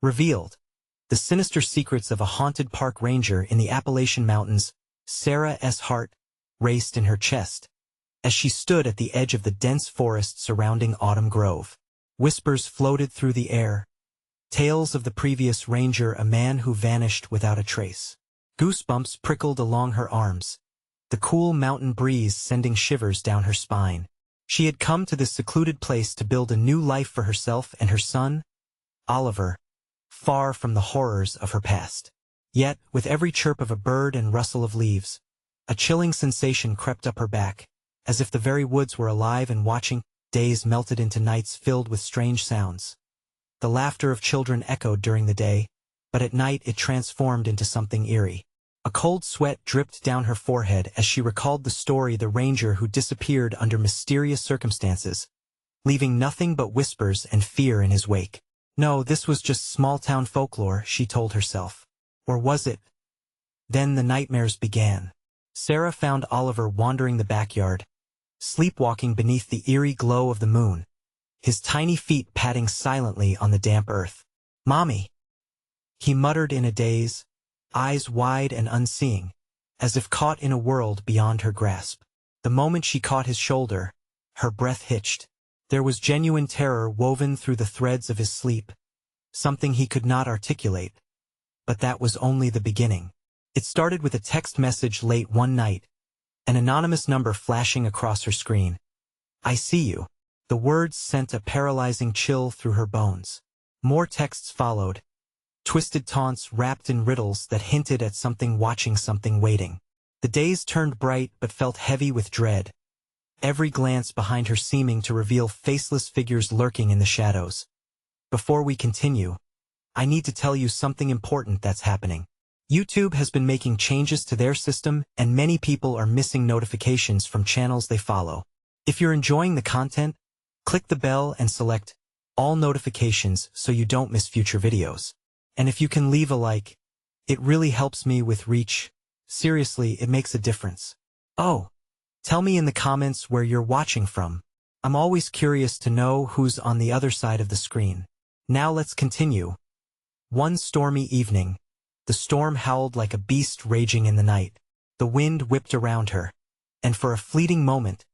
Revealed. The sinister secrets of a haunted park ranger in the Appalachian Mountains. Sara's heart raced in her chest as she stood at the edge of the dense forest surrounding Autumn Grove. Whispers floated through the air. Tales of the previous ranger, a man who vanished without a trace. Goosebumps prickled along her arms, the cool mountain breeze sending shivers down her spine. She had come to this secluded place to build a new life for herself and her son, Oliver, far from the horrors of her past. Yet, with every chirp of a bird and rustle of leaves, a chilling sensation crept up her back, as if the very woods were alive and watching. Days melted into nights filled with strange sounds. The laughter of children echoed during the day, but at night it transformed into something eerie. A cold sweat dripped down her forehead as she recalled the story of the ranger who disappeared under mysterious circumstances, leaving nothing but whispers and fear in his wake. No, this was just small-town folklore, she told herself. Or was it? Then the nightmares began. Sara found Oliver wandering the backyard, sleepwalking beneath the eerie glow of the moon, his tiny feet patting silently on the damp earth. "Mommy," he muttered in a daze, eyes wide and unseeing, as if caught in a world beyond her grasp. The moment she caught his shoulder, her breath hitched. There was genuine terror woven through the threads of his sleep, something he could not articulate. But that was only the beginning. It started with a text message late one night, an anonymous number flashing across her screen. "I see you." The words sent a paralyzing chill through her bones. More texts followed, twisted taunts wrapped in riddles that hinted at something watching, something waiting. The days turned bright but felt heavy with dread, every glance behind her seeming to reveal faceless figures lurking in the shadows. Before we continue, I need to tell you something important that's happening. YouTube has been making changes to their system, and many people are missing notifications from channels they follow. If you're enjoying the content, click the bell and select all notifications so you don't miss future videos. And if you can leave a like, it really helps me with reach. Seriously, it makes a difference. Oh, tell me in the comments where you're watching from. I'm always curious to know who's on the other side of the screen. Now let's continue. One stormy evening, the storm howled like a beast raging in the night. The wind whipped around her, and for a fleeting moment,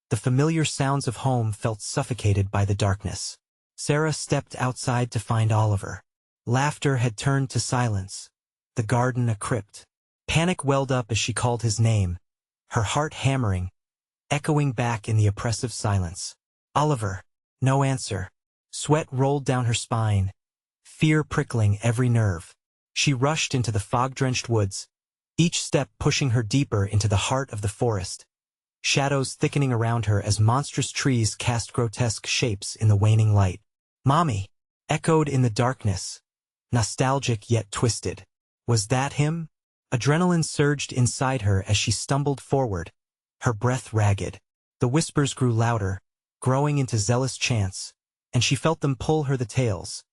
the familiar sounds of home felt suffocated by the darkness. Sara stepped outside to find Oliver. Laughter had turned to silence, the garden a crypt. Panic welled up as she called his name, her heart hammering, echoing back in the oppressive silence. "Oliver." No answer. Sweat rolled down her spine, fear prickling every nerve. She rushed into the fog-drenched woods, each step pushing her deeper into the heart of the forest, shadows thickening around her as monstrous trees cast grotesque shapes in the waning light. "Mommy," echoed in the darkness, nostalgic yet twisted. Was that him? Adrenaline surged inside her as she stumbled forward, her breath ragged. The whispers grew louder, growing into zealous chants, and she felt them pull her the tails.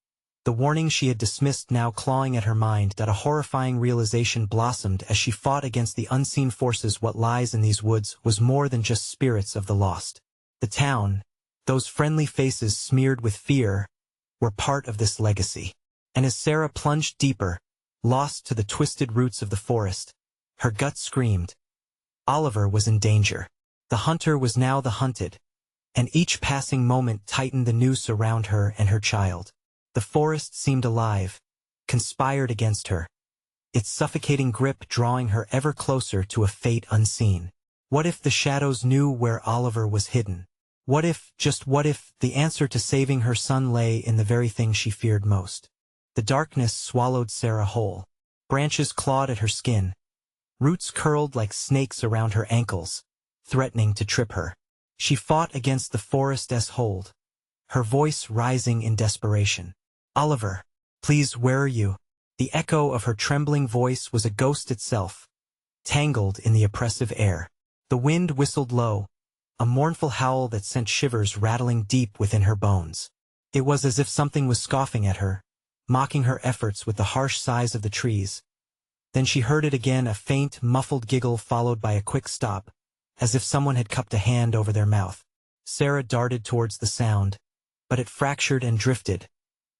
The warning she had dismissed now clawing at her mind. That a horrifying realization blossomed as she fought against the unseen forces. What lies in these woods was more than just spirits of the lost. The town, those friendly faces smeared with fear, were part of this legacy. And as Sara plunged deeper, lost to the twisted roots of the forest, her gut screamed. Oliver was in danger. The hunter was now the hunted, and each passing moment tightened the noose around her and her child. The forest seemed alive, conspired against her, its suffocating grip drawing her ever closer to a fate unseen. What if the shadows knew where Oliver was hidden? What if, just what if, the answer to saving her son lay in the very thing she feared most? The darkness swallowed Sara whole. Branches clawed at her skin. Roots curled like snakes around her ankles, threatening to trip her. She fought against the forest's hold, her voice rising in desperation. "Oliver, please, where are you?" The echo of her trembling voice was a ghost itself, tangled in the oppressive air. The wind whistled low, a mournful howl that sent shivers rattling deep within her bones. It was as if something was scoffing at her, mocking her efforts with the harsh sighs of the trees. Then she heard it again, a faint, muffled giggle followed by a quick stop, as if someone had cupped a hand over their mouth. Sara darted towards the sound, but it fractured and drifted,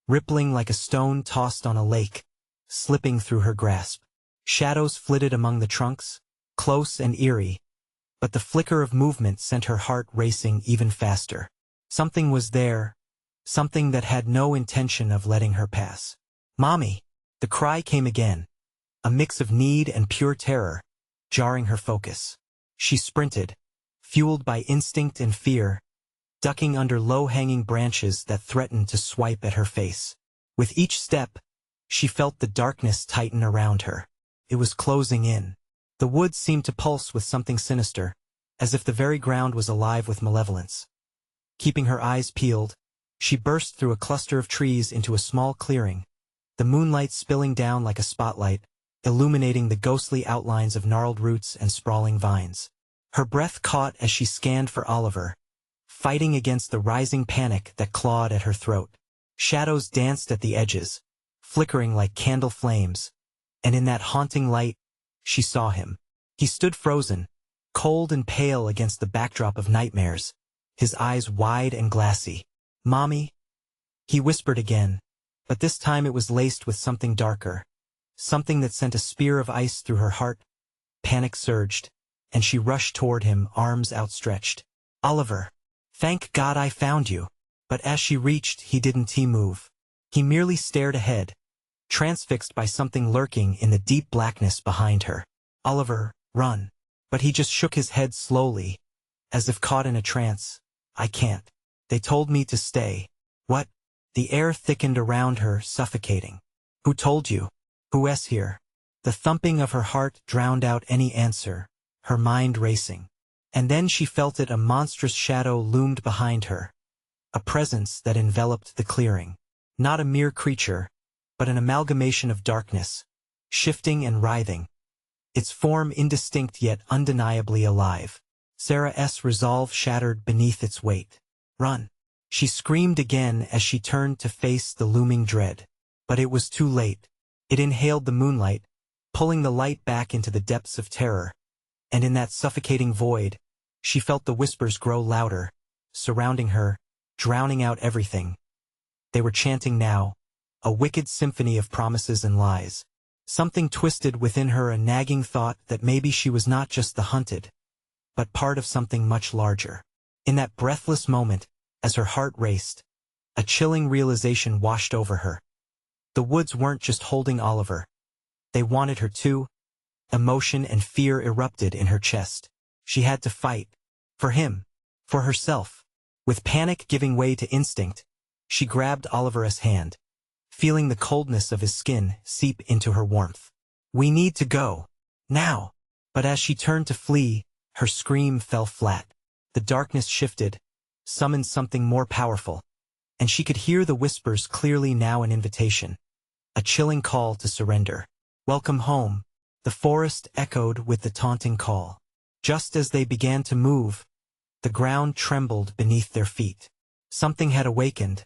rippling like a stone tossed on a lake, slipping through her grasp. Shadows flitted among the trunks, close and eerie, but the flicker of movement sent her heart racing even faster. Something was there, something that had no intention of letting her pass. "Mommy!" The cry came again, a mix of need and pure terror, jarring her focus. She sprinted, fueled by instinct and fear, ducking under low-hanging branches that threatened to swipe at her face. With each step, she felt the darkness tighten around her. It was closing in. The woods seemed to pulse with something sinister, as if the very ground was alive with malevolence. Keeping her eyes peeled, she burst through a cluster of trees into a small clearing, the moonlight spilling down like a spotlight, illuminating the ghostly outlines of gnarled roots and sprawling vines. Her breath caught as she scanned for Oliver, fighting against the rising panic that clawed at her throat. Shadows danced at the edges, flickering like candle flames, and in that haunting light, she saw him. He stood frozen, cold and pale against the backdrop of nightmares, his eyes wide and glassy. "Mommy?" he whispered again, but this time it was laced with something darker, something that sent a spear of ice through her heart. Panic surged, and she rushed toward him, arms outstretched. "Oliver, thank God I found you." But as she reached, he didn't move. He merely stared ahead, transfixed by something lurking in the deep blackness behind her. "Oliver, run." But he just shook his head slowly, as if caught in a trance. "I can't. They told me to stay." "What?" The air thickened around her, suffocating. "Who told you? Who's here?" The thumping of her heart drowned out any answer, her mind racing. And then she felt it, a monstrous shadow loomed behind her, a presence that enveloped the clearing. Not a mere creature, but an amalgamation of darkness, shifting and writhing, its form indistinct yet undeniably alive. Sara's resolve shattered beneath its weight. "Run!" She screamed again as she turned to face the looming dread. But it was too late. It inhaled the moonlight, pulling the light back into the depths of terror. And in that suffocating void, she felt the whispers grow louder, surrounding her, drowning out everything. They were chanting now, a wicked symphony of promises and lies. Something twisted within her, a nagging thought that maybe she was not just the hunted, but part of something much larger. In that breathless moment, as her heart raced, a chilling realization washed over her. The woods weren't just holding Oliver. They wanted her too. Emotion and fear erupted in her chest. She had to fight. For him. For herself. With panic giving way to instinct, she grabbed Oliver's hand, feeling the coldness of his skin seep into her warmth. "We need to go. Now." But as she turned to flee, her scream fell flat. The darkness shifted, summoned something more powerful, and she could hear the whispers clearly now, an invitation, a chilling call to surrender. "Welcome home." The forest echoed with the taunting call. Just as they began to move, the ground trembled beneath their feet. Something had awakened,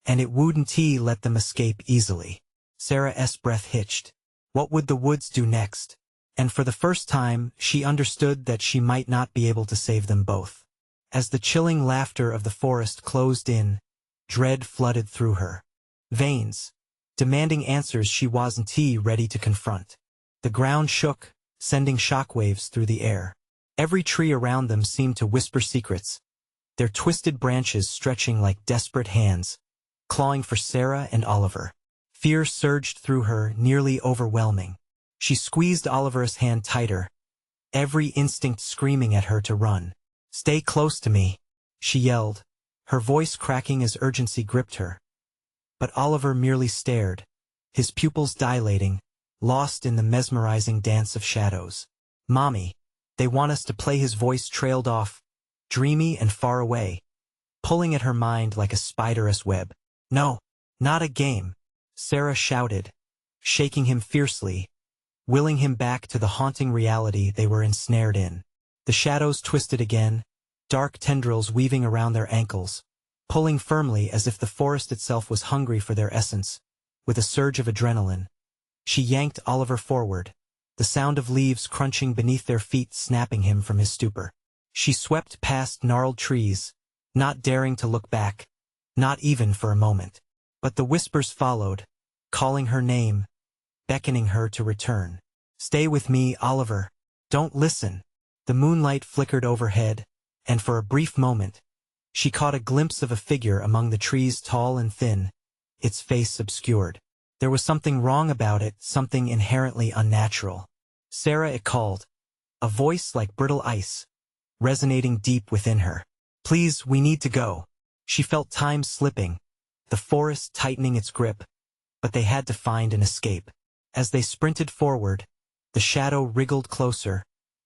and it wouldn't let them escape easily. Sara's breath hitched. What would the woods do next? And for the first time, she understood that she might not be able to save them both. As the chilling laughter of the forest closed in, dread flooded through her veins, demanding answers she wasn't ready to confront. The ground shook, sending shockwaves through the air. Every tree around them seemed to whisper secrets, their twisted branches stretching like desperate hands, clawing for Sara and Oliver. Fear surged through her, nearly overwhelming. She squeezed Oliver's hand tighter, every instinct screaming at her to run. "Stay close to me," she yelled, her voice cracking as urgency gripped her. But Oliver merely stared, his pupils dilating, lost in the mesmerizing dance of shadows. "Mommy, they want us to play." His voice trailed off, dreamy and far away, pulling at her mind like a spider's web. "No, not a game," Sara shouted, shaking him fiercely, willing him back to the haunting reality they were ensnared in. The shadows twisted again, dark tendrils weaving around their ankles, pulling firmly as if the forest itself was hungry for their essence. With a surge of adrenaline, she yanked Oliver forward, the sound of leaves crunching beneath their feet snapping him from his stupor. She swept past gnarled trees, not daring to look back, not even for a moment. But the whispers followed, calling her name, beckoning her to return. "Stay with me, Oliver. Don't listen." The moonlight flickered overhead, and for a brief moment, she caught a glimpse of a figure among the trees, tall and thin, its face obscured. There was something wrong about it, something inherently unnatural. "Sara," it called, a voice like brittle ice, resonating deep within her. "Please, we need to go." She felt time slipping, the forest tightening its grip, but they had to find an escape. As they sprinted forward, the shadow wriggled closer,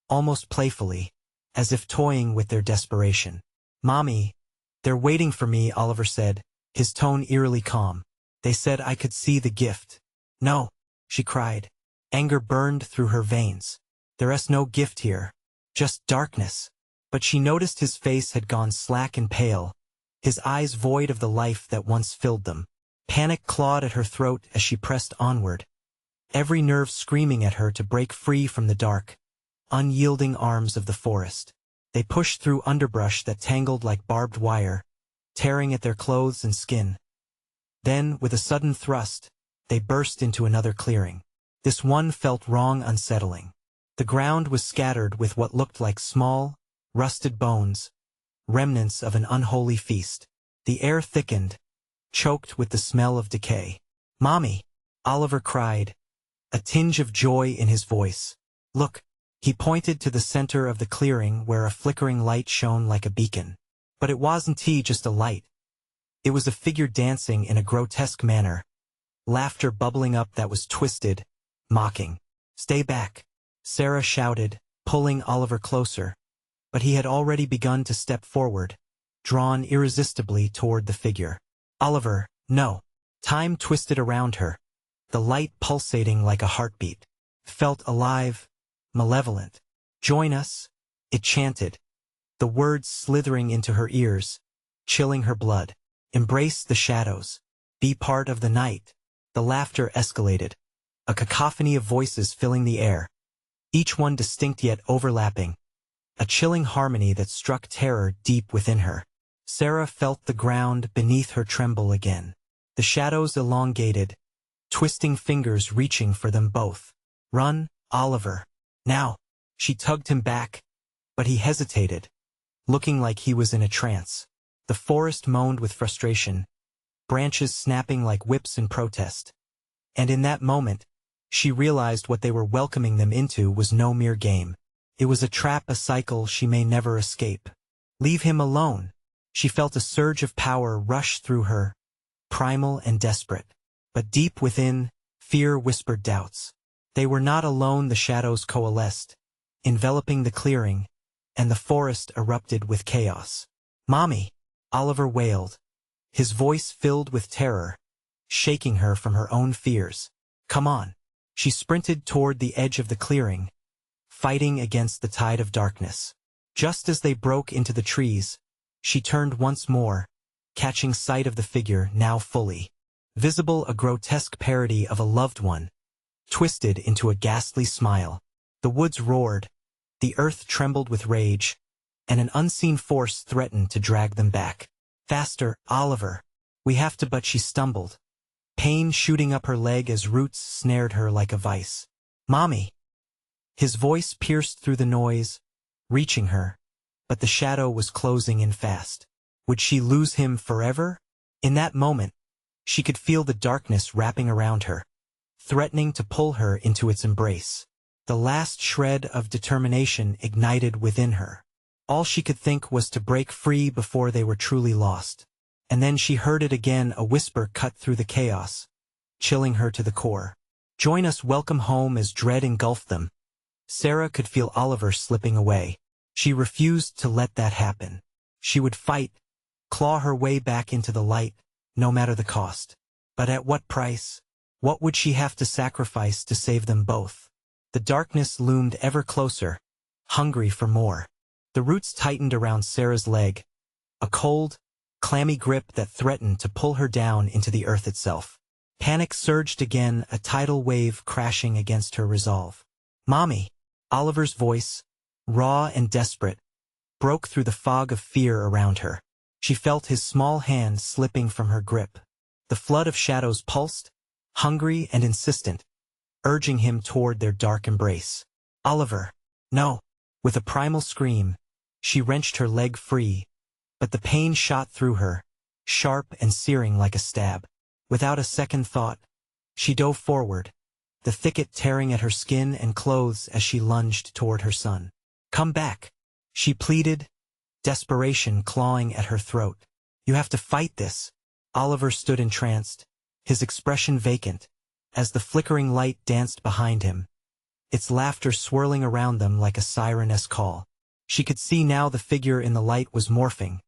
almost playfully, as if toying with their desperation. "Mommy, they're waiting for me," Oliver said, his tone eerily calm. "They said I could see the gift." "No," she cried. Anger burned through her veins. "There's no gift here. Just darkness." But she noticed his face had gone slack and pale, his eyes void of the life that once filled them. Panic clawed at her throat as she pressed onward, every nerve screaming at her to break free from the dark, unyielding arms of the forest. They pushed through underbrush that tangled like barbed wire, tearing at their clothes and skin. Then, with a sudden thrust, they burst into another clearing. This one felt wrong, unsettling. The ground was scattered with what looked like small, rusted bones, remnants of an unholy feast. The air thickened, choked with the smell of decay. "Mommy!" Oliver cried, a tinge of joy in his voice. "Look!" He pointed to the center of the clearing where a flickering light shone like a beacon. But it wasn't just a light. It was a figure dancing in a grotesque manner, laughter bubbling up that was twisted, mocking. "Stay back!" Sara shouted, pulling Oliver closer, but he had already begun to step forward, drawn irresistibly toward the figure. "Oliver, no!" Time twisted around her, the light pulsating like a heartbeat. Felt alive, malevolent. "Join us," it chanted, the words slithering into her ears, chilling her blood. "Embrace the shadows. Be part of the night." The laughter escalated, a cacophony of voices filling the air, each one distinct yet overlapping, a chilling harmony that struck terror deep within her. Sara felt the ground beneath her tremble again. The shadows elongated, twisting fingers reaching for them both. "Run, Oliver. Now!" She tugged him back, but he hesitated, looking like he was in a trance. The forest moaned with frustration, branches snapping like whips in protest. And in that moment, she realized what they were welcoming them into was no mere game. It was a trap, a cycle she may never escape. "Leave him alone." She felt a surge of power rush through her, primal and desperate. But deep within, fear whispered doubts. They were not alone. The shadows coalesced, enveloping the clearing, and the forest erupted with chaos. "Mommy!" Oliver wailed, his voice filled with terror, shaking her from her own fears. "Come on." She sprinted toward the edge of the clearing, fighting against the tide of darkness. Just as they broke into the trees, she turned once more, catching sight of the figure now fully visible, a grotesque parody of a loved one, twisted into a ghastly smile. The woods roared, the earth trembled with rage, and an unseen force threatened to drag them back. "Faster, Oliver. We have to." But she stumbled, pain shooting up her leg as roots snared her like a vice. "Mommy!" His voice pierced through the noise, reaching her, but the shadow was closing in fast. Would she lose him forever? In that moment, she could feel the darkness wrapping around her, threatening to pull her into its embrace. The last shred of determination ignited within her. All she could think was to break free before they were truly lost. And then she heard it again, a whisper cut through the chaos, chilling her to the core. "Join us, welcome home." As dread engulfed them, Sara could feel Oliver slipping away. She refused to let that happen. She would fight, claw her way back into the light, no matter the cost. But at what price? What would she have to sacrifice to save them both? The darkness loomed ever closer, hungry for more. The roots tightened around Sara's leg, a cold, clammy grip that threatened to pull her down into the earth itself. Panic surged again, a tidal wave crashing against her resolve. "Mommy!" Oliver's voice, raw and desperate, broke through the fog of fear around her. She felt his small hand slipping from her grip. The flood of shadows pulsed, hungry and insistent, urging him toward their dark embrace. Oliver! No! With a primal scream, she wrenched her leg free, but the pain shot through her, sharp and searing like a stab. Without a second thought, she dove forward, the thicket tearing at her skin and clothes as she lunged toward her son. Come back, she pleaded, desperation clawing at her throat. You have to fight this. Oliver stood entranced, his expression vacant, as the flickering light danced behind him, its laughter swirling around them like a siren-esque call. She could see now the figure in the light was morphing,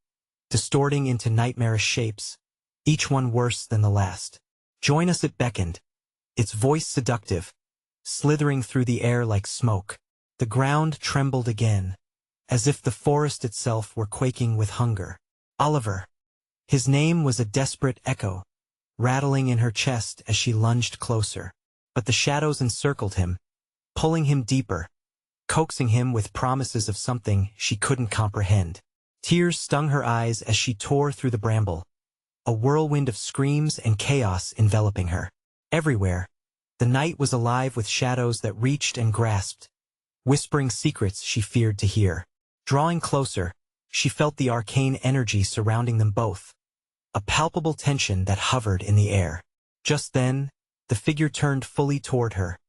distorting into nightmarish shapes, each one worse than the last. Join us, it beckoned, its voice seductive, slithering through the air like smoke. The ground trembled again, as if the forest itself were quaking with hunger. Oliver! His name was a desperate echo, rattling in her chest as she lunged closer. But the shadows encircled him, pulling him deeper, coaxing him with promises of something she couldn't comprehend. Tears stung her eyes as she tore through the bramble, a whirlwind of screams and chaos enveloping her. Everywhere, the night was alive with shadows that reached and grasped, whispering secrets she feared to hear. Drawing closer, she felt the arcane energy surrounding them both, a palpable tension that hovered in the air. Just then, the figure turned fully toward her,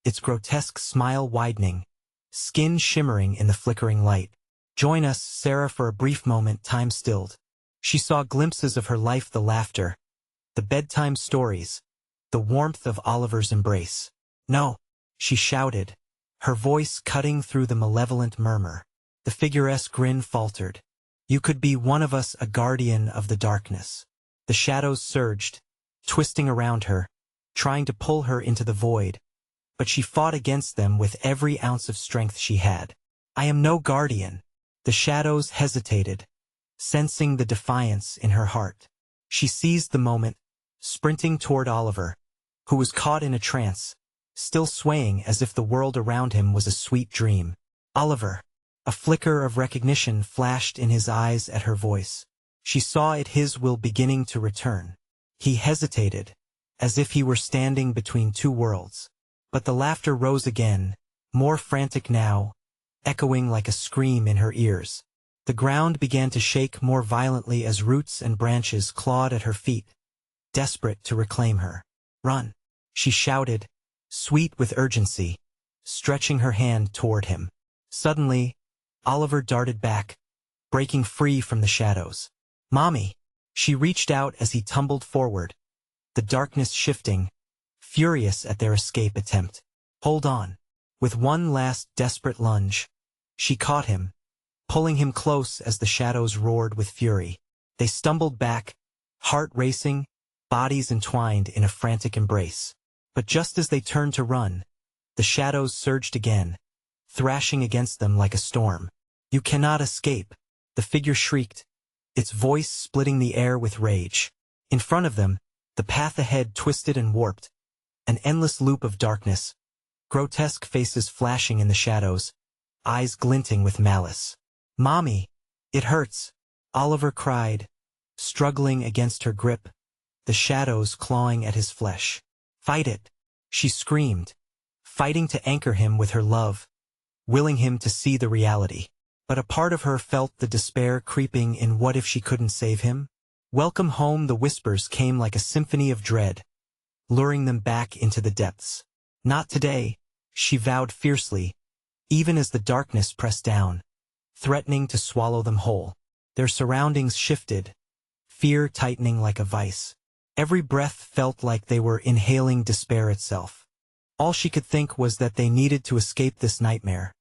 its grotesque smile widening, skin shimmering in the flickering light. Join us, Sara. For a brief moment, time stilled. She saw glimpses of her life, the laughter, the bedtime stories, the warmth of Oliver's embrace. No, she shouted, her voice cutting through the malevolent murmur. The figuresque grin faltered. You could be one of us, a guardian of the darkness. The shadows surged, twisting around her, trying to pull her into the void, but she fought against them with every ounce of strength she had. I am no guardian. The shadows hesitated, sensing the defiance in her heart. She seized the moment, sprinting toward Oliver, who was caught in a trance, still swaying as if the world around him was a sweet dream. Oliver! A flicker of recognition flashed in his eyes at her voice. She saw it, his will beginning to return. He hesitated, as if he were standing between two worlds. But the laughter rose again, more frantic now, echoing like a scream in her ears. The ground began to shake more violently as roots and branches clawed at her feet, desperate to reclaim her. Run! She shouted, sweet with urgency, stretching her hand toward him. Suddenly, Oliver darted back, breaking free from the shadows. Mommy! She reached out as he tumbled forward, the darkness shifting, furious at their escape attempt. Hold on. With one last desperate lunge, she caught him, pulling him close as the shadows roared with fury. They stumbled back, heart racing, bodies entwined in a frantic embrace. But just as they turned to run, the shadows surged again, thrashing against them like a storm. You cannot escape, the figure shrieked, its voice splitting the air with rage. In front of them, the path ahead twisted and warped, an endless loop of darkness, grotesque faces flashing in the shadows, eyes glinting with malice. Mommy! It hurts! Oliver cried, struggling against her grip, the shadows clawing at his flesh. Fight it! She screamed, fighting to anchor him with her love, willing him to see the reality. But a part of her felt the despair creeping in. What if she couldn't save him? Welcome home, the whispers came like a symphony of dread, luring them back into the depths. Not today, she vowed fiercely, even as the darkness pressed down, threatening to swallow them whole. Their surroundings shifted, fear tightening like a vice. Every breath felt like they were inhaling despair itself. All she could think was that they needed to escape this nightmare.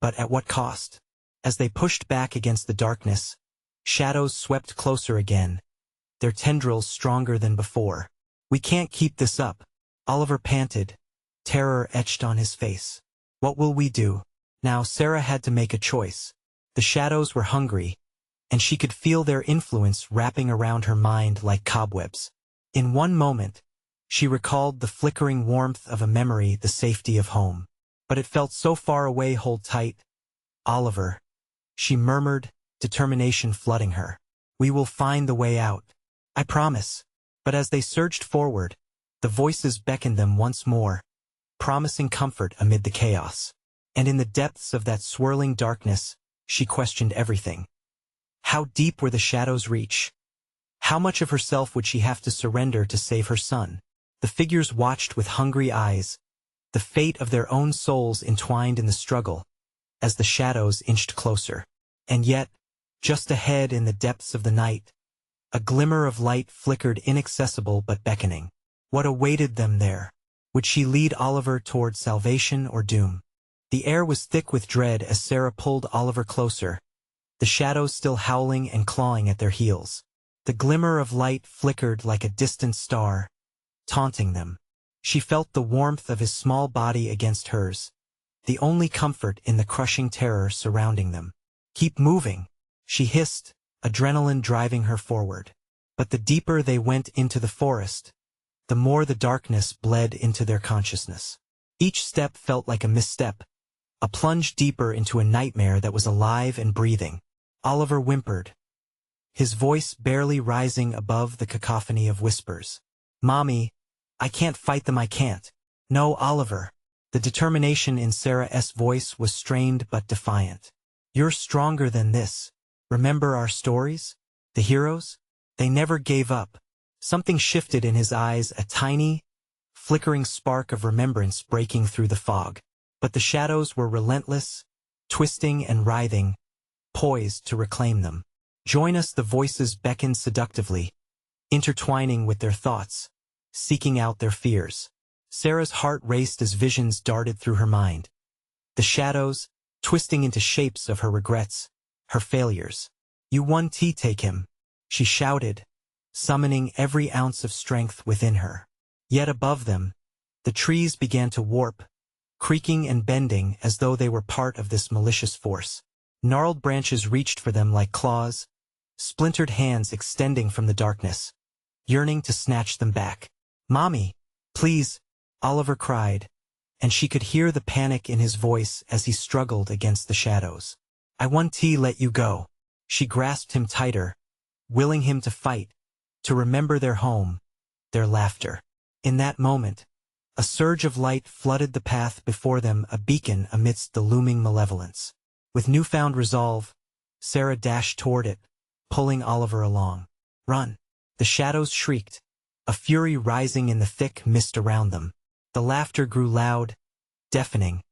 But at what cost? As they pushed back against the darkness, shadows swept closer again, their tendrils stronger than before. We can't keep this up, Oliver panted, terror etched on his face. What will we do? Now Sara had to make a choice. The shadows were hungry, and she could feel their influence wrapping around her mind like cobwebs. In one moment, she recalled the flickering warmth of a memory, the safety of home. But it felt so far away. Hold tight, Oliver, she murmured, determination flooding her. We will find the way out. I promise. But as they surged forward, the voices beckoned them once more, promising comfort amid the chaos. And in the depths of that swirling darkness, she questioned everything. How deep were the shadows' reach? How much of herself would she have to surrender to save her son? The figures watched with hungry eyes, the fate of their own souls entwined in the struggle, as the shadows inched closer. And yet, just ahead in the depths of the night, a glimmer of light flickered, inaccessible but beckoning. What awaited them there? Would she lead Oliver toward salvation or doom? The air was thick with dread as Sara pulled Oliver closer, the shadows still howling and clawing at their heels. The glimmer of light flickered like a distant star, taunting them. She felt the warmth of his small body against hers, the only comfort in the crushing terror surrounding them. "Keep moving," she hissed, adrenaline driving her forward. But the deeper they went into the forest, the more the darkness bled into their consciousness. Each step felt like a misstep, a plunge deeper into a nightmare that was alive and breathing. Oliver whimpered, his voice barely rising above the cacophony of whispers. "Mommy, I can't fight them, I can't." "No, Oliver." The determination in Sara's voice was strained but defiant. "You're stronger than this. Remember our stories? The heroes? They never gave up." Something shifted in his eyes, a tiny, flickering spark of remembrance breaking through the fog. But the shadows were relentless, twisting and writhing, poised to reclaim them. "Join us," the voices beckoned seductively, intertwining with their thoughts, seeking out their fears. Sara's heart raced as visions darted through her mind. The shadows, twisting into shapes of her regrets, her failures. "You won, take him," she shouted, summoning every ounce of strength within her. Yet above them, the trees began to warp, creaking and bending as though they were part of this malicious force. Gnarled branches reached for them like claws, splintered hands extending from the darkness, yearning to snatch them back. "Mommy, please," Oliver cried, and she could hear the panic in his voice as he struggled against the shadows. "I won't let you go." She grasped him tighter, willing him to fight, to remember their home, their laughter. In that moment, a surge of light flooded the path before them, a beacon amidst the looming malevolence. With newfound resolve, Sara dashed toward it, pulling Oliver along. "Run!" The shadows shrieked, a fury rising in the thick mist around them. The laughter grew loud, deafening,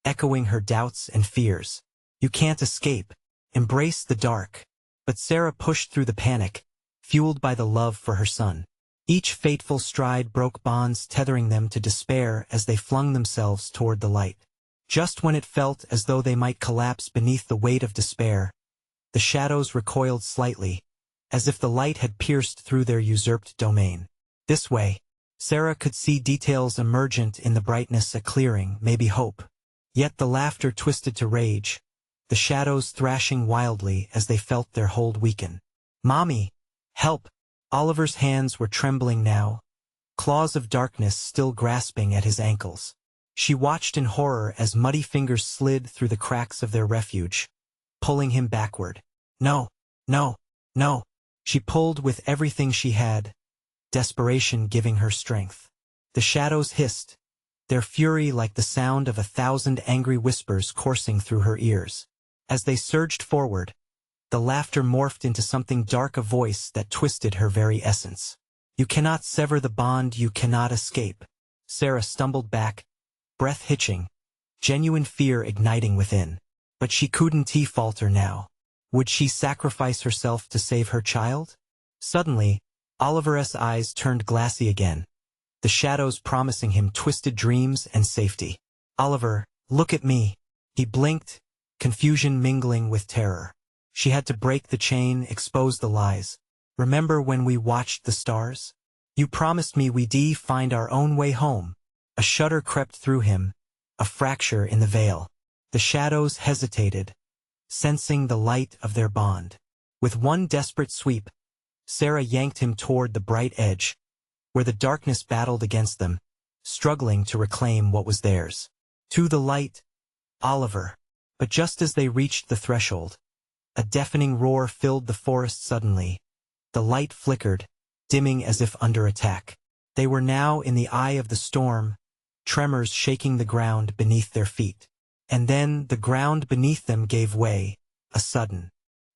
echoing her doubts and fears. "You can't escape. Embrace the dark." But Sara pushed through the panic, fueled by the love for her son. Each fateful stride broke bonds tethering them to despair as they flung themselves toward the light. Just when it felt as though they might collapse beneath the weight of despair, the shadows recoiled slightly, as if the light had pierced through their usurped domain. This way. Sara could see details emergent in the brightness, a clearing, maybe hope. Yet the laughter twisted to rage, the shadows thrashing wildly as they felt their hold weaken. "Mommy, help!" Oliver's hands were trembling now, claws of darkness still grasping at his ankles. She watched in horror as muddy fingers slid through the cracks of their refuge, pulling him backward. "No, no, no!" She pulled with everything she had, desperation giving her strength. The shadows hissed, their fury like the sound of 1,000 angry whispers coursing through her ears. As they surged forward, the laughter morphed into something dark, a voice that twisted her very essence. "You cannot sever the bond, you cannot escape." Sara stumbled back, breath hitching, genuine fear igniting within. But she couldn't falter now. Would she sacrifice herself to save her child? Suddenly, Oliver's eyes turned glassy again, the shadows promising him twisted dreams and safety. "Oliver, look at me." He blinked, confusion mingling with terror. She had to break the chain, expose the lies. "Remember when we watched the stars? You promised me we'd find our own way home." A shudder crept through him, a fracture in the veil. The shadows hesitated, sensing the light of their bond. With one desperate sweep, Sara yanked him toward the bright edge, where the darkness battled against them, struggling to reclaim what was theirs. "To the light, Oliver." But just as they reached the threshold, a deafening roar filled the forest suddenly. The light flickered, dimming as if under attack. They were now in the eye of the storm, tremors shaking the ground beneath their feet. And then the ground beneath them gave way, a sudden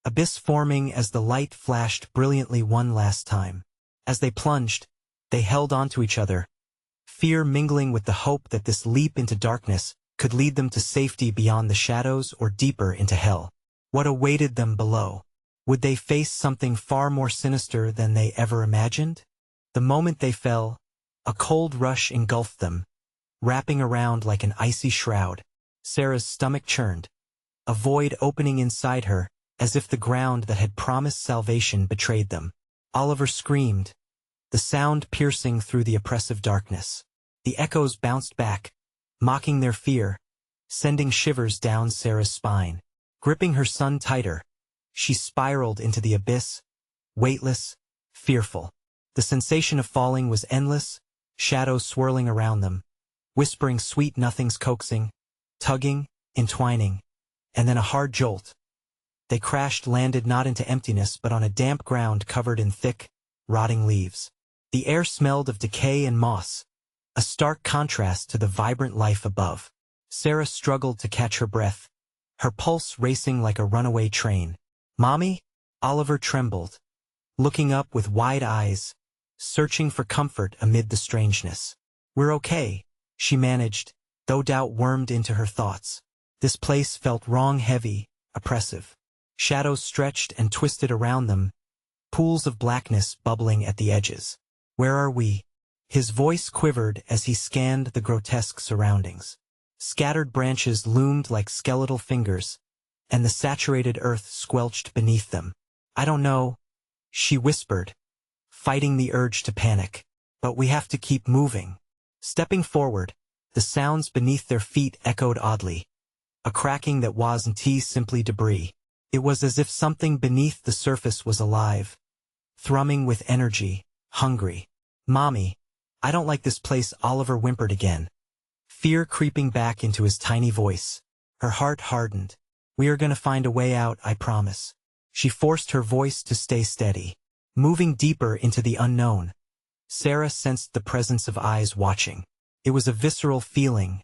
abyss forming as the light flashed brilliantly one last time. As they plunged, they held onto each other, fear mingling with the hope that this leap into darkness could lead them to safety beyond the shadows or deeper into hell. What awaited them below? Would they face something far more sinister than they ever imagined? The moment they fell, a cold rush engulfed them, wrapping around like an icy shroud. Sara's stomach churned, a void opening inside her, as if the ground that had promised salvation betrayed them. Oliver screamed, the sound piercing through the oppressive darkness. The echoes bounced back, mocking their fear, sending shivers down Sara's spine. Gripping her son tighter, she spiraled into the abyss, weightless, fearful. The sensation of falling was endless, shadows swirling around them, whispering sweet nothings, coaxing, tugging, entwining, and then a hard jolt. They crashed, landed not into emptiness but on a damp ground covered in thick, rotting leaves. The air smelled of decay and moss, a stark contrast to the vibrant life above. Sara struggled to catch her breath, her pulse racing like a runaway train. "Mommy?" Oliver trembled, looking up with wide eyes, searching for comfort amid the strangeness. "We're okay," she managed, though doubt wormed into her thoughts. This place felt wrong, heavy, oppressive. Shadows stretched and twisted around them, pools of blackness bubbling at the edges. "Where are we?" His voice quivered as he scanned the grotesque surroundings. Scattered branches loomed like skeletal fingers, and the saturated earth squelched beneath them. "I don't know," she whispered, fighting the urge to panic. "But we have to keep moving." Stepping forward, the sounds beneath their feet echoed oddly, a cracking that wasn't simply debris. It was as if something beneath the surface was alive, thrumming with energy, hungry. "Mommy, I don't like this place," Oliver whimpered again, fear creeping back into his tiny voice. Her heart hardened. "We are going to find a way out, I promise." She forced her voice to stay steady. Moving deeper into the unknown, Sara sensed the presence of eyes watching. It was a visceral feeling,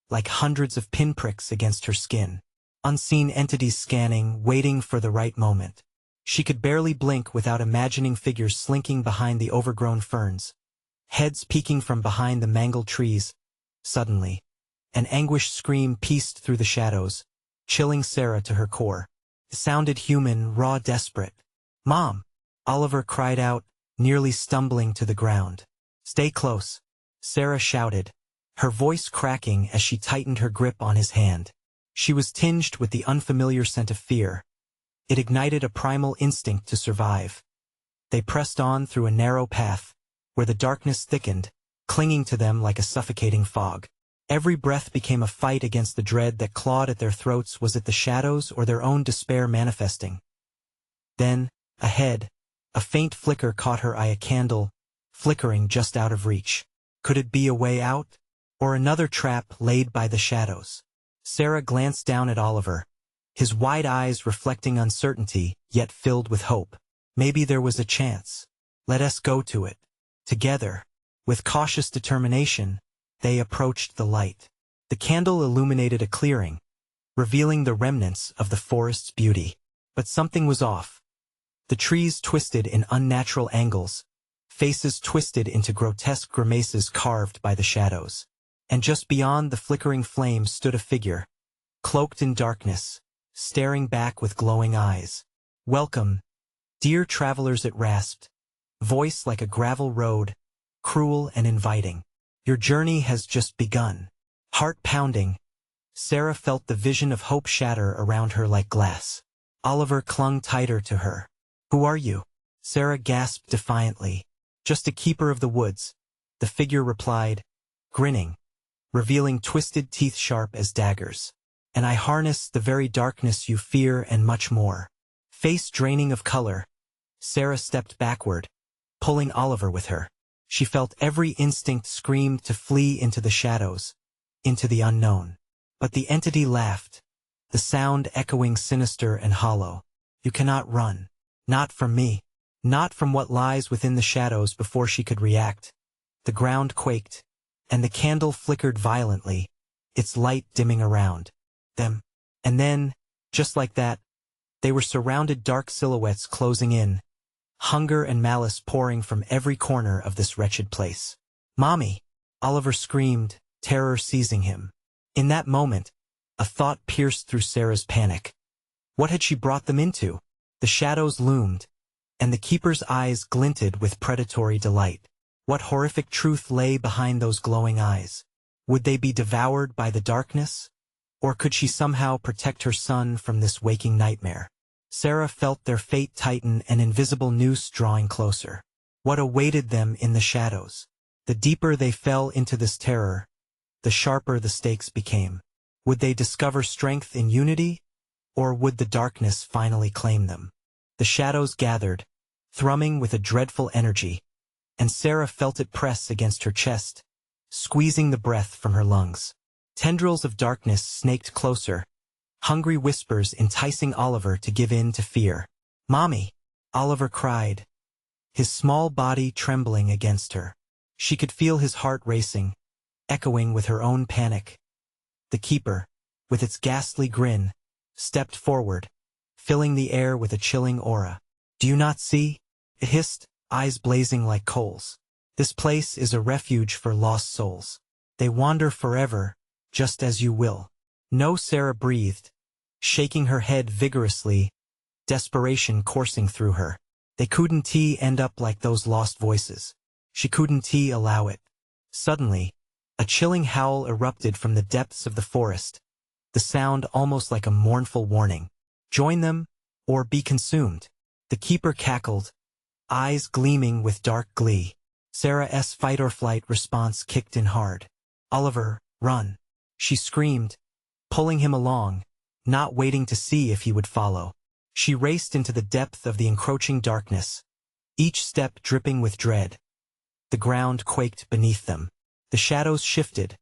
like hundreds of pinpricks against her skin. Unseen entities scanning, waiting for the right moment. She could barely blink without imagining figures slinking behind the overgrown ferns, heads peeking from behind the mangled trees. Suddenly, an anguished scream pieced through the shadows, chilling Sara to her core. It sounded human, raw, desperate. "Mom!" Oliver cried out, nearly stumbling to the ground. "Stay close," Sara shouted, her voice cracking as she tightened her grip on his hand. She was tinged with the unfamiliar scent of fear. It ignited a primal instinct to survive. They pressed on through a narrow path, where the darkness thickened, clinging to them like a suffocating fog. Every breath became a fight against the dread that clawed at their throats. Was it the shadows or their own despair manifesting? Then, ahead, a faint flicker caught her eye, a candle, flickering just out of reach. Could it be a way out? Or another trap laid by the shadows? Sara glanced down at Oliver, his wide eyes reflecting uncertainty, yet filled with hope. Maybe there was a chance. Let us go to it. Together, with cautious determination, they approached the light. The candle illuminated a clearing, revealing the remnants of the forest's beauty. But something was off. The trees twisted in unnatural angles, faces twisted into grotesque grimaces carved by the shadows. And just beyond the flickering flame stood a figure, cloaked in darkness, staring back with glowing eyes. "Welcome, dear travelers," it rasped, voice like a gravel road, cruel and inviting. "Your journey has just begun." Heart pounding, Sara felt the vision of hope shatter around her like glass. Oliver clung tighter to her. "Who are you?" Sara gasped defiantly. "Just a keeper of the woods," the figure replied, grinning, revealing twisted teeth sharp as daggers. "And I harness the very darkness you fear and much more." Face draining of color, Sara stepped backward, pulling Oliver with her. She felt every instinct screamed to flee into the shadows, into the unknown. But the entity laughed, the sound echoing sinister and hollow. "You cannot run. Not from me." not from what lies within the shadows. Before she could react, the ground quaked, and the candle flickered violently, its light dimming around them. And then, just like that, they were surrounded, dark silhouettes closing in, hunger and malice pouring from every corner of this wretched place. "Mommy!" Oliver screamed, terror seizing him. In that moment, a thought pierced through Sara's panic. What had she brought them into? The shadows loomed, and the keeper's eyes glinted with predatory delight. What horrific truth lay behind those glowing eyes? Would they be devoured by the darkness? Or could she somehow protect her son from this waking nightmare? Sara felt their fate tighten, an invisible noose drawing closer. What awaited them in the shadows? The deeper they fell into this terror, the sharper the stakes became. Would they discover strength in unity, or would the darkness finally claim them? The shadows gathered, thrumming with a dreadful energy, and Sara felt it press against her chest, squeezing the breath from her lungs. Tendrils of darkness snaked closer, hungry whispers enticing Oliver to give in to fear. "Mommy!" Oliver cried, his small body trembling against her. She could feel his heart racing, echoing with her own panic. The keeper, with its ghastly grin, stepped forward, filling the air with a chilling aura. "Do you not see?" it hissed, eyes blazing like coals. "This place is a refuge for lost souls. They wander forever, just as you will." "No," Sara breathed, shaking her head vigorously, desperation coursing through her. "They couldn't end up like those lost voices. She couldn't allow it." Suddenly, a chilling howl erupted from the depths of the forest, the sound almost like a mournful warning. "Join them, or be consumed." The keeper cackled, eyes gleaming with dark glee. Sara's fight-or-flight response kicked in hard. "Oliver, run!" she screamed, pulling him along, not waiting to see if he would follow. She raced into the depth of the encroaching darkness, each step dripping with dread. The ground quaked beneath them. The shadows shifted,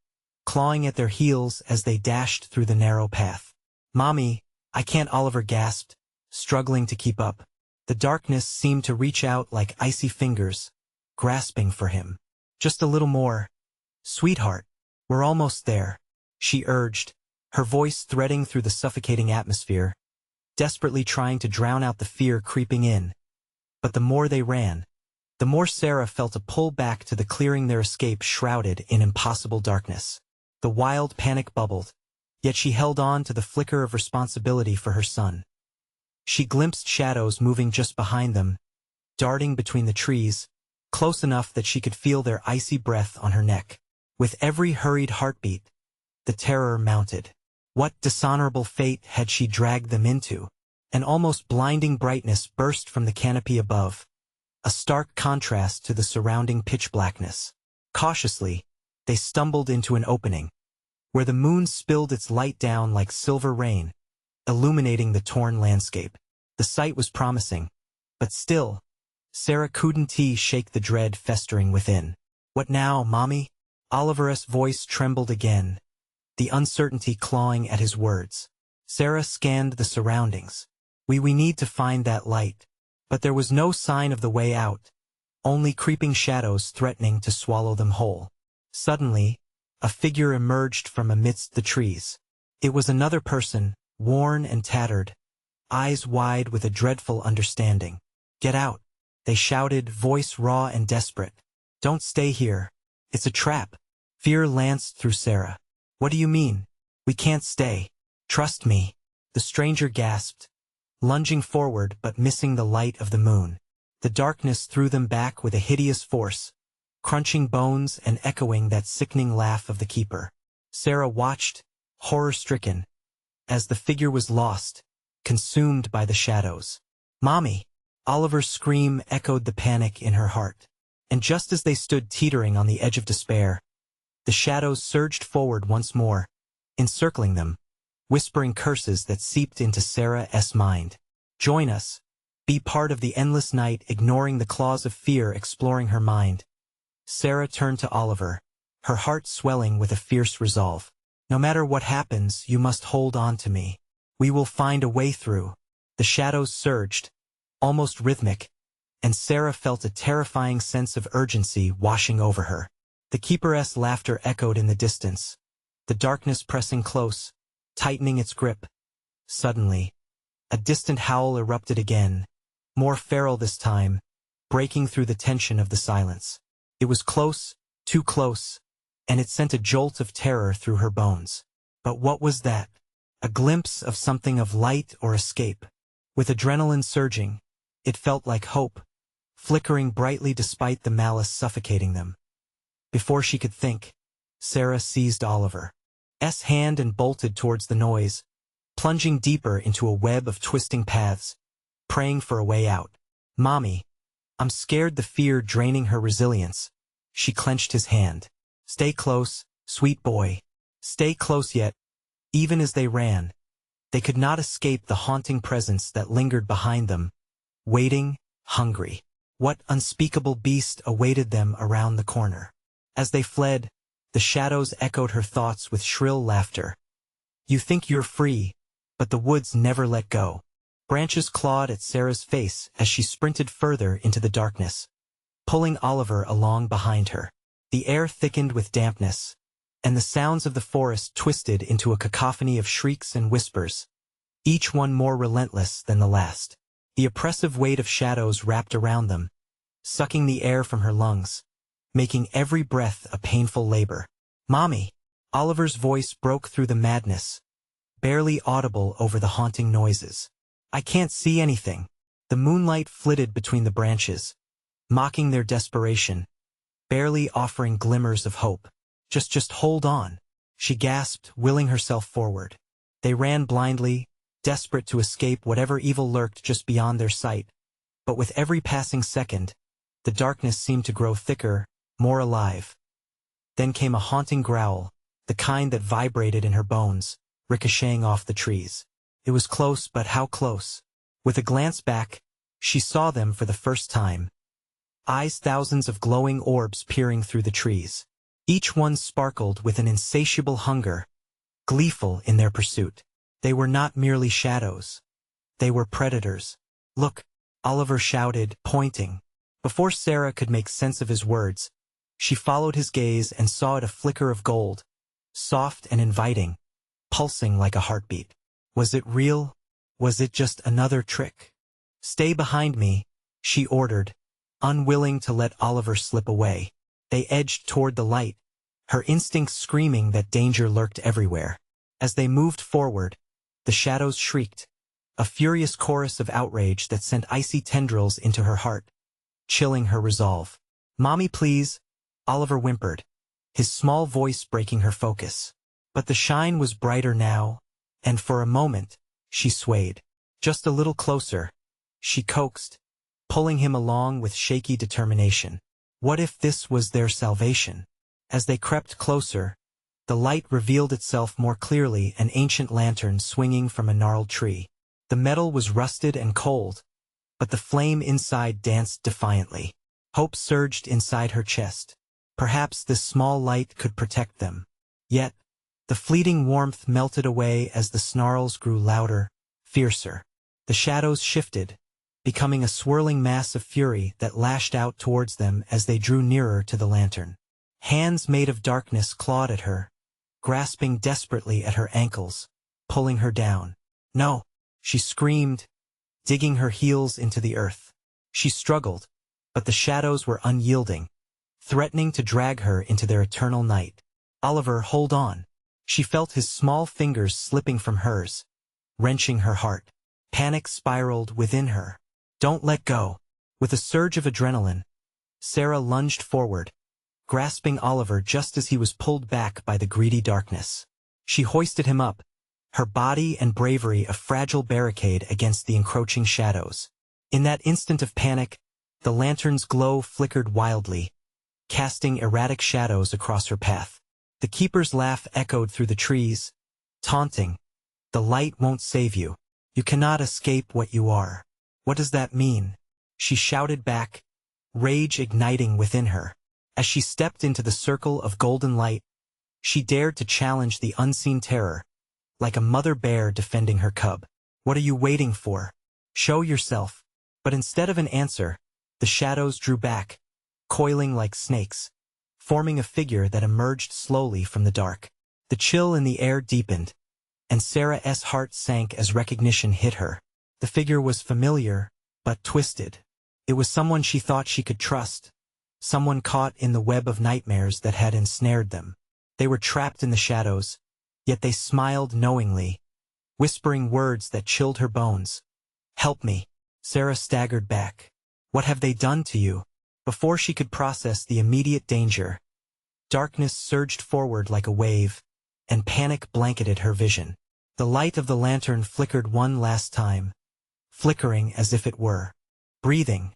clawing at their heels as they dashed through the narrow path. "Mommy, I can't," Oliver gasped, struggling to keep up. The darkness seemed to reach out like icy fingers, grasping for him. "Just a little more. Sweetheart, we're almost there," she urged, her voice threading through the suffocating atmosphere, desperately trying to drown out the fear creeping in. But the more they ran, the more Sara felt a pull back to the clearing, their escape shrouded in impossible darkness. The wild panic bubbled, yet she held on to the flicker of responsibility for her son. She glimpsed shadows moving just behind them, darting between the trees, close enough that she could feel their icy breath on her neck. With every hurried heartbeat, the terror mounted. What dishonorable fate had she dragged them into? An almost blinding brightness burst from the canopy above, a stark contrast to the surrounding pitch blackness. Cautiously, they stumbled into an opening, where the moon spilled its light down like silver rain, illuminating the torn landscape. The sight was promising, but still, Sara couldn't shake the dread festering within. "What now, Mommy?" Oliver's voice trembled again, the uncertainty clawing at his words. Sara scanned the surroundings. We need to find that light." But there was no sign of the way out, only creeping shadows threatening to swallow them whole. Suddenly, a figure emerged from amidst the trees. It was another person, worn and tattered, eyes wide with a dreadful understanding. "Get out," they shouted, voice raw and desperate. "Don't stay here. It's a trap." Fear lanced through Sara. "What do you mean? We can't stay. Trust me," the stranger gasped, lunging forward but missing the light of the moon. The darkness threw them back with a hideous force, crunching bones and echoing that sickening laugh of the keeper. Sara watched, horror-stricken, as the figure was lost, consumed by the shadows. "Mommy!" Oliver's scream echoed the panic in her heart. And just as they stood teetering on the edge of despair, the shadows surged forward once more, encircling them, whispering curses that seeped into Sara's mind. "Join us. Be part of the endless night," ignoring the claws of fear exploring her mind. Sara turned to Oliver, her heart swelling with a fierce resolve. "No matter what happens, you must hold on to me. We will find a way through." The shadows surged, almost rhythmic, and Sara felt a terrifying sense of urgency washing over her. The keeperess' laughter echoed in the distance, the darkness pressing close, tightening its grip. Suddenly, a distant howl erupted again, more feral this time, breaking through the tension of the silence. It was close, too close, and it sent a jolt of terror through her bones. But what was that? A glimpse of something of light or escape. With adrenaline surging, it felt like hope, flickering brightly despite the malice suffocating them. Before she could think, Sara seized Oliver's hand and bolted towards the noise, plunging deeper into a web of twisting paths, praying for a way out. "Mommy, I'm scared," the fear draining her resilience. She clenched his hand. "Stay close, sweet boy. Stay close yet." Even as they ran, they could not escape the haunting presence that lingered behind them, waiting, hungry. What unspeakable beast awaited them around the corner? As they fled, the shadows echoed her thoughts with shrill laughter. "You think you're free, but the woods never let go." Branches clawed at Sara's face as she sprinted further into the darkness, pulling Oliver along behind her. The air thickened with dampness, and the sounds of the forest twisted into a cacophony of shrieks and whispers, each one more relentless than the last. The oppressive weight of shadows wrapped around them, sucking the air from her lungs, making every breath a painful labor. "Mommy!" Oliver's voice broke through the madness, barely audible over the haunting noises. "I can't see anything." The moonlight flitted between the branches, mocking their desperation, barely offering glimmers of hope. Just hold on," she gasped, willing herself forward. They ran blindly, desperate to escape whatever evil lurked just beyond their sight. But with every passing second, the darkness seemed to grow thicker, more alive. Then came a haunting growl, the kind that vibrated in her bones, ricocheting off the trees. It was close, but how close? With a glance back, she saw them for the first time. Eyes, thousands of glowing orbs peering through the trees. Each one sparkled with an insatiable hunger, gleeful in their pursuit. They were not merely shadows. They were predators. "Look!" Oliver shouted, pointing. Before Sara could make sense of his words, she followed his gaze and saw it a flicker of gold, soft and inviting, pulsing like a heartbeat. Was it real? Was it just another trick? "Stay behind me," she ordered, unwilling to let Oliver slip away. They edged toward the light, her instincts screaming that danger lurked everywhere. As they moved forward, the shadows shrieked, a furious chorus of outrage that sent icy tendrils into her heart, chilling her resolve. "Mommy, please," Oliver whimpered, his small voice breaking her focus. But the shine was brighter now, and for a moment, she swayed. "Just a little closer," she coaxed, pulling him along with shaky determination. What if this was their salvation? As they crept closer, the light revealed itself more clearly, an ancient lantern swinging from a gnarled tree. The metal was rusted and cold, but the flame inside danced defiantly. Hope surged inside her chest. Perhaps this small light could protect them. Yet, the fleeting warmth melted away as the snarls grew louder, fiercer. The shadows shifted, becoming a swirling mass of fury that lashed out towards them as they drew nearer to the lantern. Hands made of darkness clawed at her, grasping desperately at her ankles, pulling her down. "No!" she screamed, digging her heels into the earth. She struggled, but the shadows were unyielding, threatening to drag her into their eternal night. "Oliver, hold on." She felt his small fingers slipping from hers, wrenching her heart. Panic spiraled within her. "Don't let go." With a surge of adrenaline, Sara lunged forward, grasping Oliver just as he was pulled back by the greedy darkness. She hoisted him up, her body and bravery a fragile barricade against the encroaching shadows. In that instant of panic, the lantern's glow flickered wildly, casting erratic shadows across her path. The keeper's laugh echoed through the trees, taunting. "The light won't save you. You cannot escape what you are." "What does that mean?" she shouted back, rage igniting within her. As she stepped into the circle of golden light, she dared to challenge the unseen terror, like a mother bear defending her cub. "What are you waiting for? Show yourself." But instead of an answer, The shadows drew back, coiling like snakes, forming a figure that emerged slowly from the dark. The chill in the air deepened, and Sara's heart sank as recognition hit her. The figure was familiar, but twisted. It was someone she thought she could trust, someone caught in the web of nightmares that had ensnared them. They were trapped in the shadows, yet they smiled knowingly, whispering words that chilled her bones. "Help me." Sara staggered back. "What have they done to you?" Before she could process the immediate danger, darkness surged forward like a wave, and panic blanketed her vision. The light of the lantern flickered one last time, flickering as if it were breathing.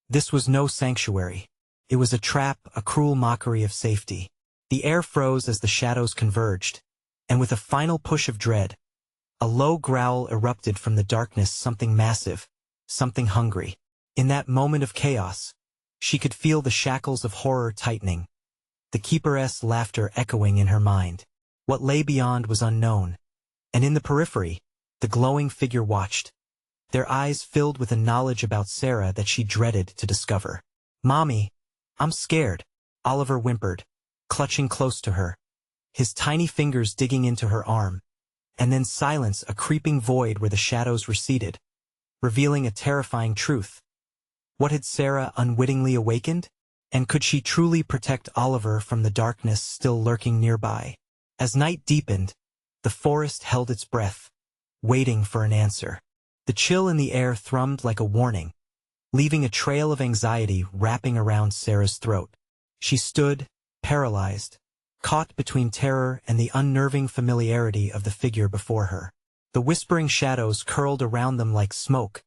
This was no sanctuary. It was a trap, a cruel mockery of safety. The air froze as the shadows converged, and with a final push of dread, a low growl erupted from the darkness, something massive, something hungry. In that moment of chaos, she could feel the shackles of horror tightening, the keeper's laughter echoing in her mind. What lay beyond was unknown, and in the periphery, the glowing figure watched, their eyes filled with a knowledge about Sara that she dreaded to discover. "Mommy, I'm scared," Oliver whimpered, clutching close to her, his tiny fingers digging into her arm. And then silence, a creeping void where the shadows receded, revealing a terrifying truth. What had Sara unwittingly awakened? And could she truly protect Oliver from the darkness still lurking nearby? As night deepened, the forest held its breath, waiting for an answer. The chill in the air thrummed like a warning, leaving a trail of anxiety wrapping around Sara's throat. She stood, paralyzed, caught between terror and the unnerving familiarity of the figure before her. The whispering shadows curled around them like smoke,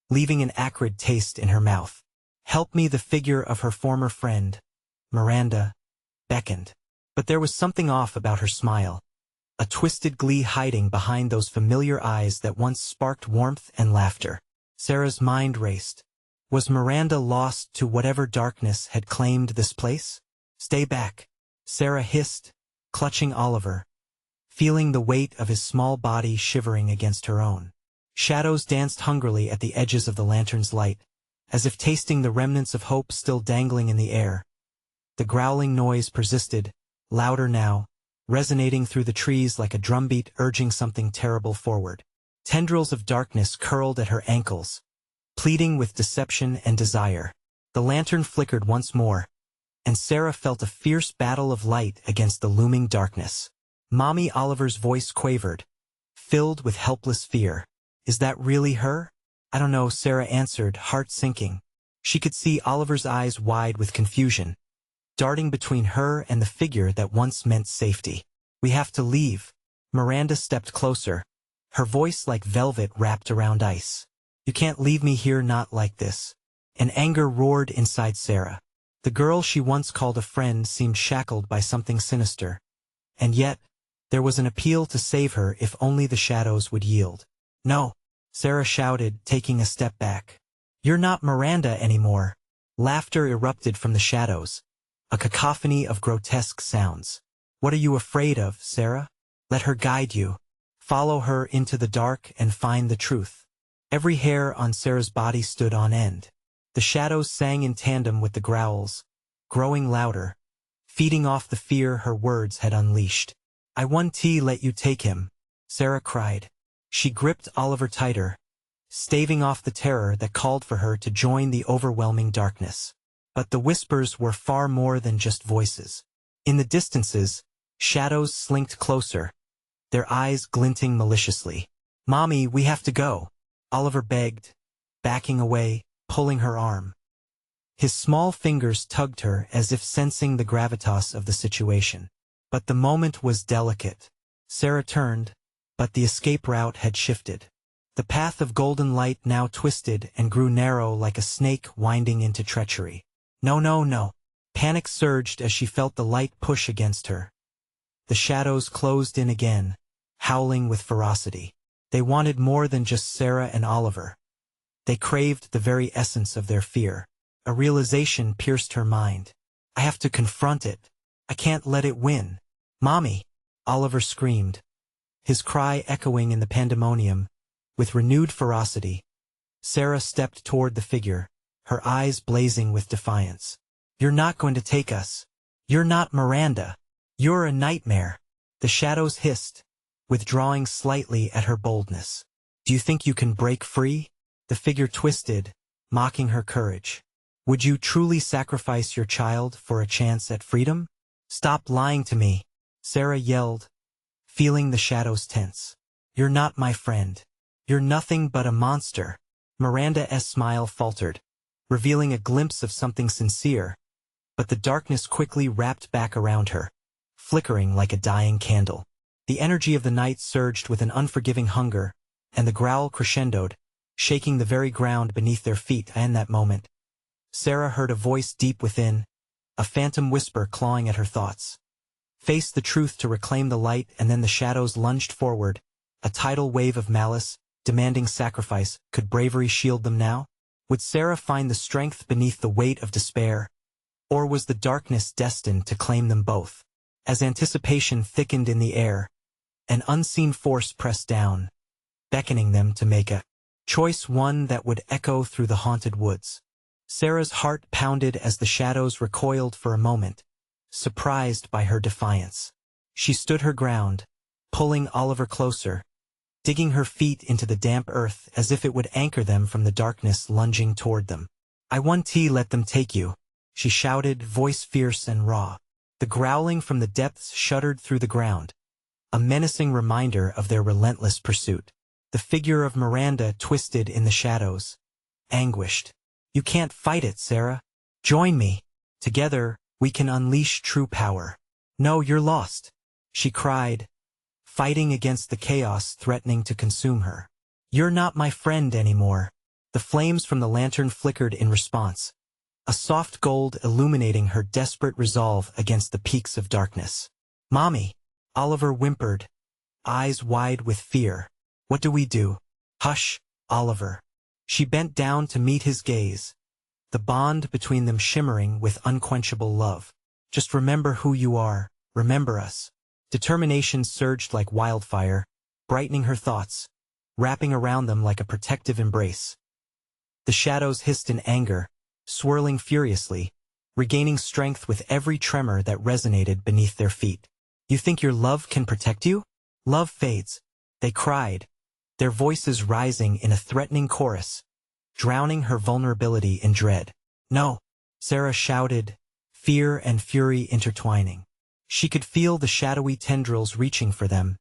leaving an acrid taste in her mouth. "Help me!" The figure of her former friend, Miranda, beckoned. But there was something off about her smile, a twisted glee hiding behind those familiar eyes that once sparked warmth and laughter. Sara's mind raced. Was Miranda lost to whatever darkness had claimed this place? "Stay back," Sara hissed, clutching Oliver, feeling the weight of his small body shivering against her own. Shadows danced hungrily at the edges of the lantern's light, as if tasting the remnants of hope still dangling in the air. The growling noise persisted, louder now, resonating through the trees like a drumbeat urging something terrible forward. Tendrils of darkness curled at her ankles, pleading with deception and desire. The lantern flickered once more, and Sara felt a fierce battle of light against the looming darkness. "Mommy," Oliver's voice quavered, filled with helpless fear. "Is that really her?" "I don't know," Sara answered, heart sinking. She could see Oliver's eyes wide with confusion, darting between her and the figure that once meant safety. "We have to leave." Miranda stepped closer, her voice like velvet wrapped around ice. "You can't leave me here, not like this." An anger roared inside Sara. The girl she once called a friend seemed shackled by something sinister. And yet, there was an appeal to save her if only the shadows would yield. "No," Sara shouted, taking a step back. "You're not Miranda anymore." Laughter erupted from the shadows, a cacophony of grotesque sounds. "What are you afraid of, Sara? Let her guide you. Follow her into the dark and find the truth." Every hair on Sara's body stood on end. The shadows sang in tandem with the growls, growing louder, feeding off the fear her words had unleashed. "I won't let you take him," Sara cried. She gripped Oliver tighter, staving off the terror that called for her to join the overwhelming darkness. But the whispers were far more than just voices. In the distances, shadows slinked closer, their eyes glinting maliciously. "Mommy, we have to go," Oliver begged, backing away, pulling her arm. His small fingers tugged her as if sensing the gravitas of the situation. But the moment was delicate. Sara turned, but the escape route had shifted. The path of golden light now twisted and grew narrow like a snake winding into treachery. "No, no, no." Panic surged as she felt the light push against her. The shadows closed in again, howling with ferocity. They wanted more than just Sara and Oliver. They craved the very essence of their fear. A realization pierced her mind. "I have to confront it. I can't let it win." "Mommy!" Oliver screamed, his cry echoing in the pandemonium. With renewed ferocity, Sara stepped toward the figure, her eyes blazing with defiance. "You're not going to take us. You're not Miranda. You're a nightmare." The shadows hissed, withdrawing slightly at her boldness. "Do you think you can break free?" The figure twisted, mocking her courage. "Would you truly sacrifice your child for a chance at freedom?" "Stop lying to me," Sara yelled, feeling the shadows tense. "You're not my friend. You're nothing but a monster." Miranda's smile faltered, revealing a glimpse of something sincere, but the darkness quickly wrapped back around her, flickering like a dying candle. The energy of the night surged with an unforgiving hunger, and the growl crescendoed, shaking the very ground beneath their feet. And in that moment, Sara heard a voice deep within, a phantom whisper clawing at her thoughts. Face the truth to reclaim the light. And then the shadows lunged forward, a tidal wave of malice, demanding sacrifice. Could bravery shield them now? Would Sara find the strength beneath the weight of despair? Or was the darkness destined to claim them both? As anticipation thickened in the air, an unseen force pressed down, beckoning them to make a choice, one that would echo through the haunted woods. Sara's heart pounded as the shadows recoiled for a moment, surprised by her defiance. She stood her ground, pulling Oliver closer, digging her feet into the damp earth as if it would anchor them from the darkness lunging toward them. "I won't let them take you," she shouted, voice fierce and raw. The growling from the depths shuddered through the ground, a menacing reminder of their relentless pursuit. The figure of Miranda twisted in the shadows, anguished. "You can't fight it, Sara. Join me. Together, we can unleash true power." "No, you're lost," she cried, fighting against the chaos threatening to consume her. "You're not my friend anymore." The flames from the lantern flickered in response, a soft gold illuminating her desperate resolve against the peaks of darkness. "Mommy," Oliver whimpered, eyes wide with fear. "What do we do?" "Hush, Oliver." She bent down to meet his gaze, the bond between them shimmering with unquenchable love. "Just remember who you are, remember us." Determination surged like wildfire, brightening her thoughts, wrapping around them like a protective embrace. The shadows hissed in anger, swirling furiously, regaining strength with every tremor that resonated beneath their feet. "You think your love can protect you? Love fades," they cried, their voices rising in a threatening chorus, drowning her vulnerability in dread. "No," Sara shouted, fear and fury intertwining. She could feel the shadowy tendrils reaching for them,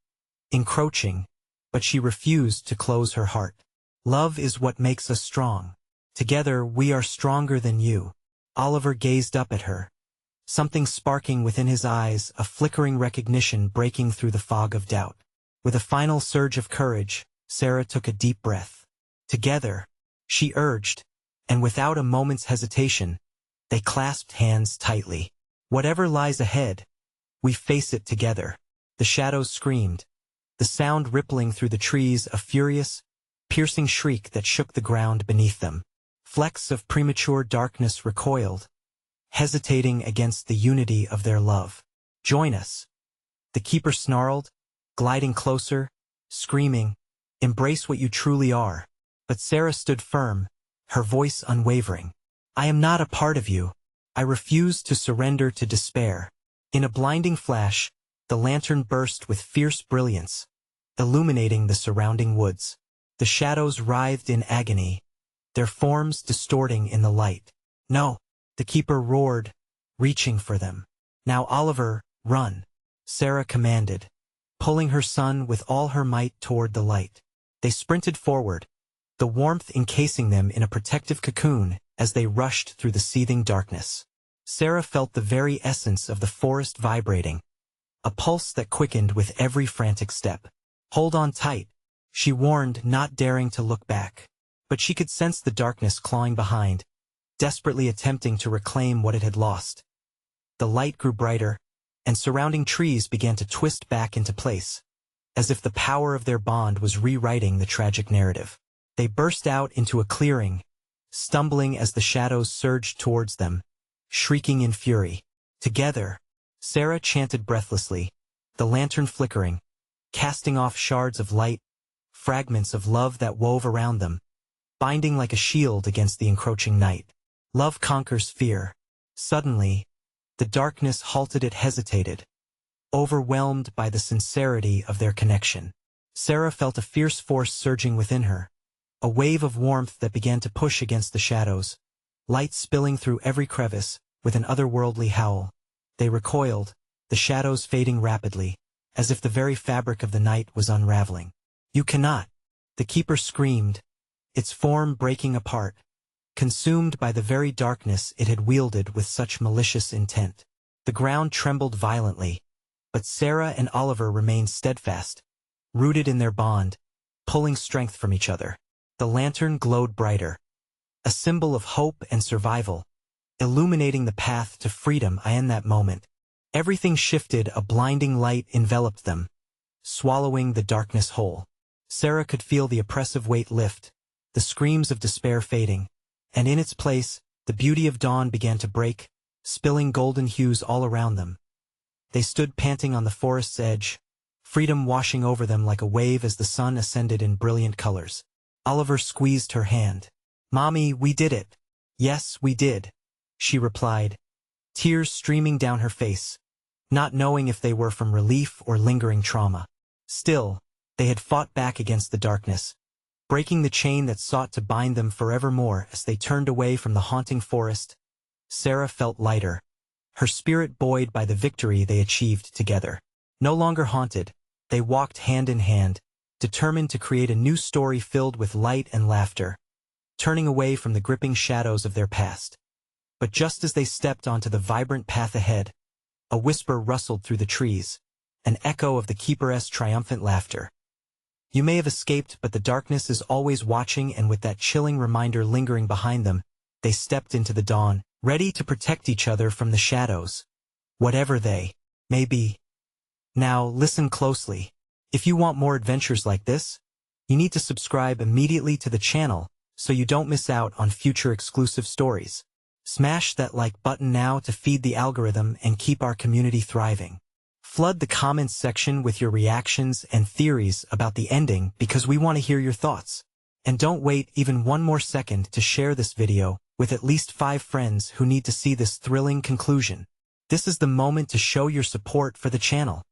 encroaching, but she refused to close her heart. "Love is what makes us strong. Together we are stronger than you." Oliver gazed up at her, something sparking within his eyes, a flickering recognition breaking through the fog of doubt. With a final surge of courage, Sara took a deep breath. "Together," she urged, and without a moment's hesitation, they clasped hands tightly. "Whatever lies ahead, we face it together." The shadows screamed, the sound rippling through the trees, a furious, piercing shriek that shook the ground beneath them. Flecks of premature darkness recoiled, hesitating against the unity of their love. "Join us," the keeper snarled, gliding closer, screaming, "Embrace what you truly are." But Sara stood firm, her voice unwavering. "I am not a part of you. I refuse to surrender to despair." In a blinding flash, the lantern burst with fierce brilliance, illuminating the surrounding woods. The shadows writhed in agony, their forms distorting in the light. "No," the keeper roared, reaching for them. "Now, Oliver, run," Sara commanded, pulling her son with all her might toward the light. They sprinted forward, the warmth encasing them in a protective cocoon as they rushed through the seething darkness. Sara felt the very essence of the forest vibrating, a pulse that quickened with every frantic step. "Hold on tight," she warned, not daring to look back. But she could sense the darkness clawing behind, desperately attempting to reclaim what it had lost. The light grew brighter, and surrounding trees began to twist back into place, as if the power of their bond was rewriting the tragic narrative. They burst out into a clearing, stumbling as the shadows surged towards them, shrieking in fury. "Together," Sara chanted breathlessly, the lantern flickering, casting off shards of light, fragments of love that wove around them, binding like a shield against the encroaching night. Love conquers fear. Suddenly, the darkness halted. It hesitated, overwhelmed by the sincerity of their connection. Sara felt a fierce force surging within her, a wave of warmth that began to push against the shadows, light spilling through every crevice. With an otherworldly howl, they recoiled, the shadows fading rapidly, as if the very fabric of the night was unraveling. "You cannot!" the keeper screamed, its form breaking apart, consumed by the very darkness it had wielded with such malicious intent. The ground trembled violently, but Sara and Oliver remained steadfast, rooted in their bond, pulling strength from each other. The lantern glowed brighter, a symbol of hope and survival, illuminating the path to freedom. In that moment, everything shifted. A blinding light enveloped them, swallowing the darkness whole. Sara could feel the oppressive weight lift, the screams of despair fading, and in its place, the beauty of dawn began to break, spilling golden hues all around them. They stood panting on the forest's edge, freedom washing over them like a wave as the sun ascended in brilliant colors. Oliver squeezed her hand. "Mommy, we did it." "Yes, we did," she replied, tears streaming down her face, not knowing if they were from relief or lingering trauma. Still, they had fought back against the darkness, breaking the chain that sought to bind them forevermore. As they turned away from the haunting forest, Sara felt lighter, her spirit buoyed by the victory they achieved together. No longer haunted, they walked hand in hand, determined to create a new story filled with light and laughter, turning away from the gripping shadows of their past. But just as they stepped onto the vibrant path ahead, a whisper rustled through the trees, an echo of the keeper's triumphant laughter. "You may have escaped, but the darkness is always watching." And with that chilling reminder lingering behind them, they stepped into the dawn, ready to protect each other from the shadows, whatever they may be. Now, listen closely. If you want more adventures like this, you need to subscribe immediately to the channel so you don't miss out on future exclusive stories. Smash that like button now to feed the algorithm and keep our community thriving. Flood the comments section with your reactions and theories about the ending because we want to hear your thoughts. And don't wait even one more second to share this video with at least 5 friends who need to see this thrilling conclusion. This is the moment to show your support for the channel.